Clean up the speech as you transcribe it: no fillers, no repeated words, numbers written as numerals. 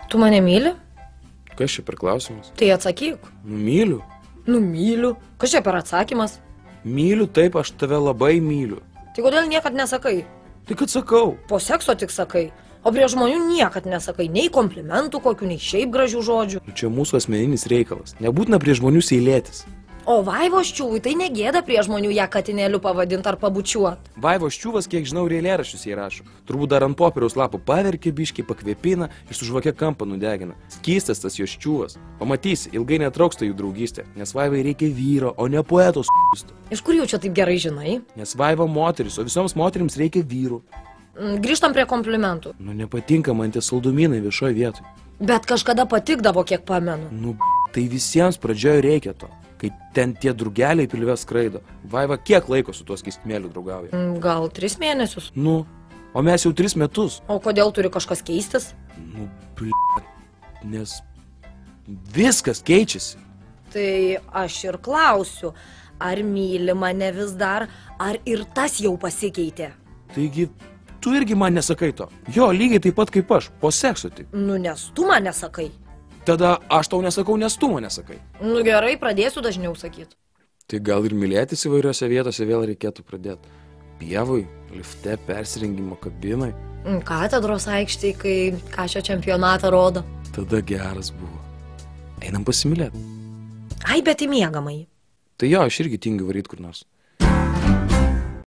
Tu mane myli? Kas čia per klausimas? Tai atsakyk. Myliu. Myliu. Kas čia per atsakymas? Myliu, taip, aš tave labai myliu. Tai kodėl niekad nesakai? Tai kad sakau. Po sekso tik sakai. O prie žmonių niekad nesakai. Nei komplimentų kokių, nei šiaip gražių žodžių. Čia mūsų asmeninis reikalas. Nebūtina prie žmonių seilėtis. O Vaivos Čiūvui tai negėda prie žmonių ją katinėliu pavadinti ar pabučiuot. Vaivos Čiūvas, kiek žinau, ir eilėraščius jai rašo. Turbūt dar ant popieriaus lapų paverkė biškį, pakvėpina ir su žvake kampą nudegina. Skystas tas jos Čiūvas. Pamatysi, ilgai netrauksta jų draugystė, nes Vaivai reikia vyro, o ne poetos s***sto. Iš kur jau čia taip gerai žinai? Nes Vaiva moteris, o visoms moterims reikia vyrų. Grįžtam prie komplimentų. Nepatinka man tie saldumynai viešoje vietoje. Bet kažkada patikdavo, kiek pamenu. Tai visiems pradžioje reikia to, kai ten tie drugeliai pilve skraido. Vaiva kiek laiko su tuo skystmėliu draugauja? Gal 3 mėnesius. O mes jau 3 metus. O kodėl turi kažkas keistis? Nes viskas keičiasi. Tai aš ir klausiu, ar myli mane vis dar, ar ir tas jau pasikeitė? Taigi, tu irgi man nesakai to. Jo, lygiai taip pat kaip aš, po sekso tik. Nes tu man nesakai. Tada aš tau nesakau, nes tu man nesakai. Gerai, pradėsiu dažniau sakyti. Tai gal ir mylėtis įvairiose vietose vėl reikėtų pradėti. Pievui, lifte, persirengimo kabinai. Katedros aikštėj, kai kašio čempionatą rodo. Tada geras buvo. Einam pasimylėti. Ai, bet į miegamąjį. Tai jo, aš irgi tingiu varyt kur nors.